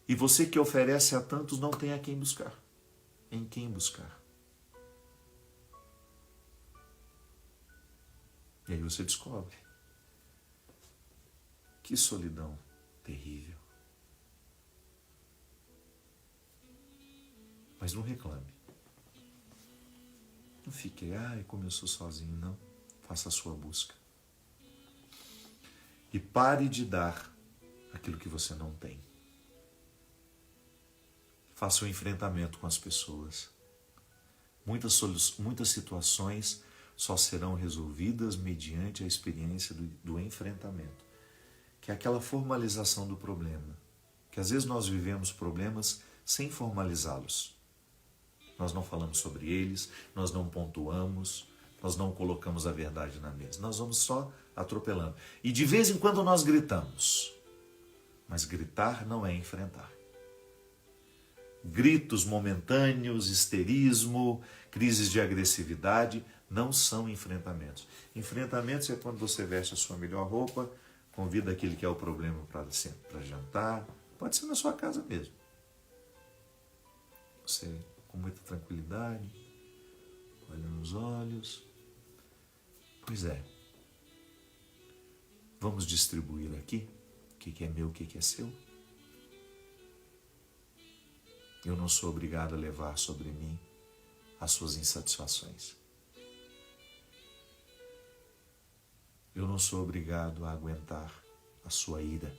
E você que oferece a tantos não tem a quem buscar. Em quem buscar? E aí você descobre que solidão terrível. Mas não reclame. Não fique, como eu sou sozinho, não. Faça a sua busca. E pare de dar aquilo que você não tem. Faça o enfrentamento com as pessoas. Muitas situações só serão resolvidas mediante a experiência do enfrentamento, que é aquela formalização do problema. Que às vezes nós vivemos problemas sem formalizá-los. Nós não falamos sobre eles, nós não pontuamos, nós não colocamos a verdade na mesa. Nós vamos só atropelando. E de vez em quando nós gritamos. Mas gritar não é enfrentar. Gritos momentâneos, histerismo, crises de agressividade não são enfrentamentos. Enfrentamentos é quando você veste a sua melhor roupa, convida aquele que é o problema para jantar. Pode ser na sua casa mesmo. Você, com muita tranquilidade, olha nos olhos. Pois é. Vamos distribuir aqui o que é meu, o que é seu. Eu não sou obrigado a levar sobre mim as suas insatisfações. Eu não sou obrigado a aguentar a sua ira.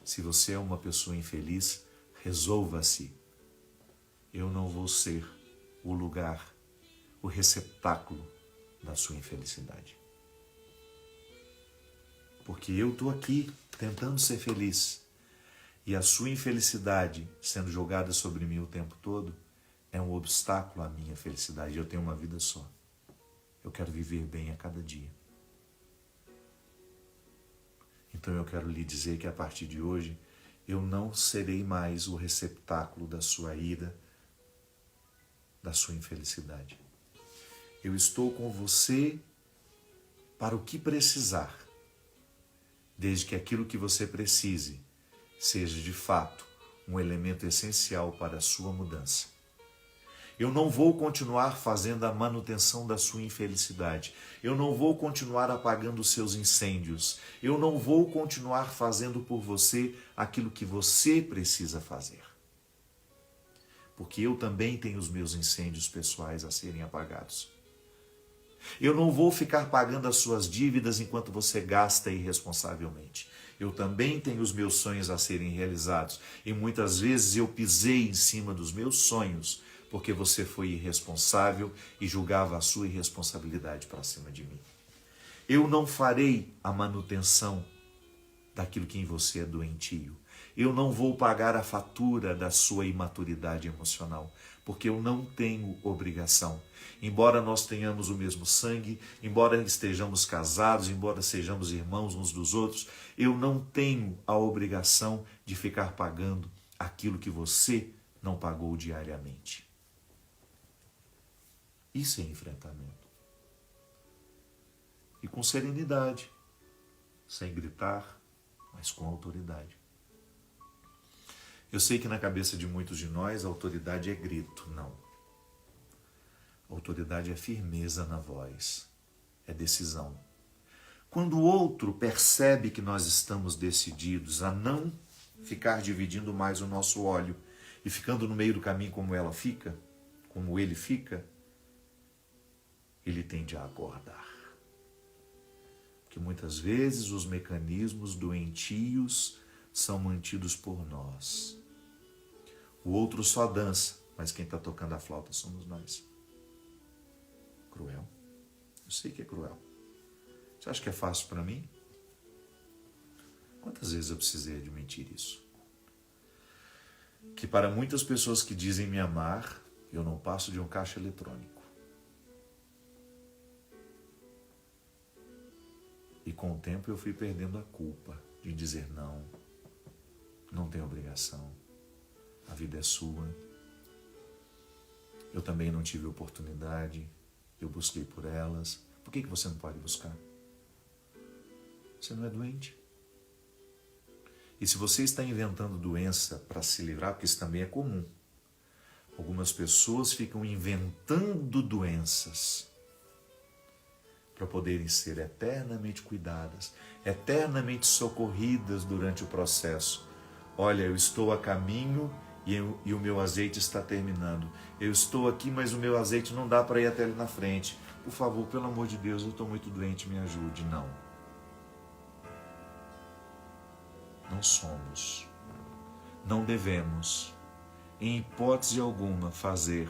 Se você é uma pessoa infeliz, resolva-se. Eu não vou ser o lugar, o receptáculo da sua infelicidade. Porque eu estou aqui tentando ser feliz. E a sua infelicidade sendo jogada sobre mim o tempo todo é um obstáculo à minha felicidade. Eu tenho uma vida só. Eu quero viver bem a cada dia. Então eu quero lhe dizer que a partir de hoje eu não serei mais o receptáculo da sua ira, da sua infelicidade. Eu estou com você para o que precisar, desde que aquilo que você precise seja de fato um elemento essencial para a sua mudança. Eu não vou continuar fazendo a manutenção da sua infelicidade. Eu não vou continuar apagando os seus incêndios. Eu não vou continuar fazendo por você aquilo que você precisa fazer. Porque eu também tenho os meus incêndios pessoais a serem apagados. Eu não vou ficar pagando as suas dívidas enquanto você gasta irresponsavelmente. Eu também tenho os meus sonhos a serem realizados. E muitas vezes eu pisei em cima dos meus sonhos porque você foi irresponsável e julgava a sua irresponsabilidade para cima de mim. Eu não farei a manutenção daquilo que em você é doentio. Eu não vou pagar a fatura da sua imaturidade emocional, porque eu não tenho obrigação. Embora nós tenhamos o mesmo sangue, embora estejamos casados, embora sejamos irmãos uns dos outros, eu não tenho a obrigação de ficar pagando aquilo que você não pagou diariamente. Isso é enfrentamento. E com serenidade, sem gritar, mas com autoridade. Eu sei que na cabeça de muitos de nós a autoridade é grito. Não. A autoridade é firmeza na voz, é decisão. Quando o outro percebe que nós estamos decididos a não ficar dividindo mais o nosso óleo e ficando no meio do caminho como ela fica, como ele fica, ele tende a acordar. Porque muitas vezes os mecanismos doentios são mantidos por nós. O outro só dança, mas quem está tocando a flauta somos nós. Cruel. Eu sei que é cruel. Você acha que é fácil para mim? Quantas vezes eu precisei admitir isso? Que para muitas pessoas que dizem me amar, eu não passo de um caixa eletrônico. E com o tempo eu fui perdendo a culpa de dizer não, não tenho obrigação, a vida é sua. Eu também não tive oportunidade, eu busquei por elas. Por que você não pode buscar? Você não é doente. E se você está inventando doença para se livrar, porque isso também é comum, algumas pessoas ficam inventando doenças para poderem ser eternamente cuidadas, eternamente socorridas durante o processo. Olha, eu estou a caminho e o meu azeite está terminando. Eu estou aqui, mas o meu azeite não dá para ir até ali na frente. Por favor, pelo amor de Deus, eu estou muito doente, me ajude. Não. Não somos, não devemos, em hipótese alguma, fazer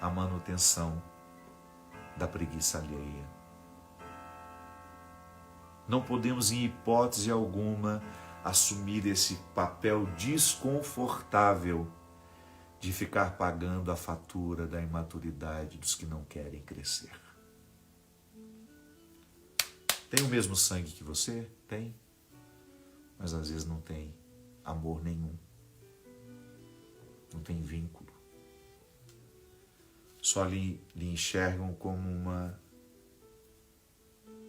a manutenção da preguiça alheia. Não podemos, em hipótese alguma, assumir esse papel desconfortável de ficar pagando a fatura da imaturidade dos que não querem crescer. Tem o mesmo sangue que você? Tem. Mas às vezes não tem amor nenhum. Não tem vínculo. Só lhe enxergam como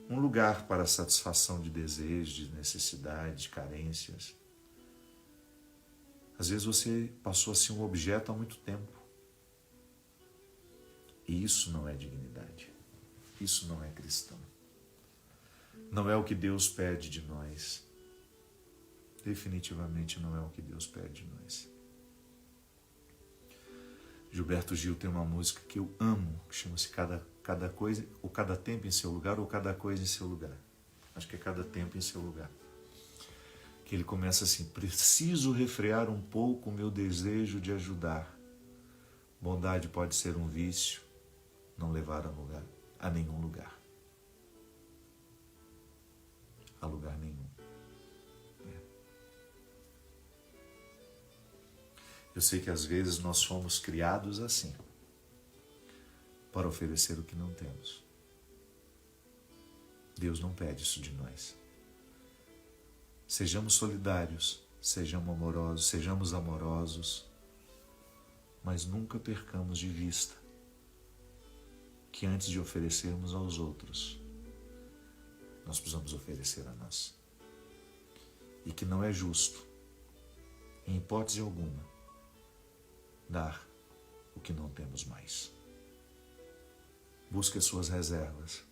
um lugar para satisfação de desejos, de necessidades, de carências. Às vezes você passou a ser um objeto há muito tempo. E isso não é dignidade. Isso não é cristão. Não é o que Deus pede de nós. Definitivamente não é o que Deus pede de nós. Gilberto Gil tem uma música que eu amo, que chama-se Cada Coisa, ou Cada Tempo em Seu Lugar, ou Cada Coisa em Seu Lugar. Acho que é Cada Tempo em Seu Lugar. Que ele começa assim: preciso refrear um pouco o meu desejo de ajudar. Bondade pode ser um vício, não levar a nenhum lugar. A lugar nenhum. Eu sei que às vezes nós fomos criados assim, para oferecer o que não temos. Deus não pede isso de nós. Sejamos solidários, sejamos amorosos, mas nunca percamos de vista que antes de oferecermos aos outros, nós precisamos oferecer a nós. E que não é justo, em hipótese alguma, dar o que não temos mais. Busque as suas reservas.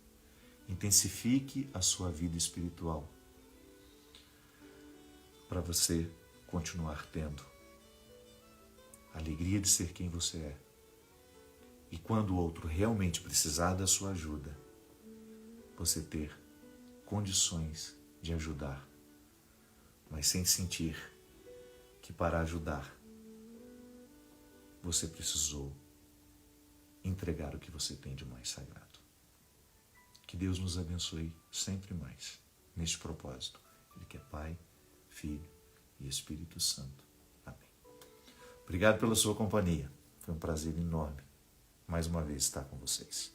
Intensifique a sua vida espiritual para você continuar tendo a alegria de ser quem você é. E quando o outro realmente precisar da sua ajuda, você ter condições de ajudar, mas sem sentir que para ajudar você precisou entregar o que você tem de mais sagrado. Que Deus nos abençoe sempre mais neste propósito. Ele que é Pai, Filho e Espírito Santo. Amém. Obrigado pela sua companhia. Foi um prazer enorme mais uma vez estar com vocês.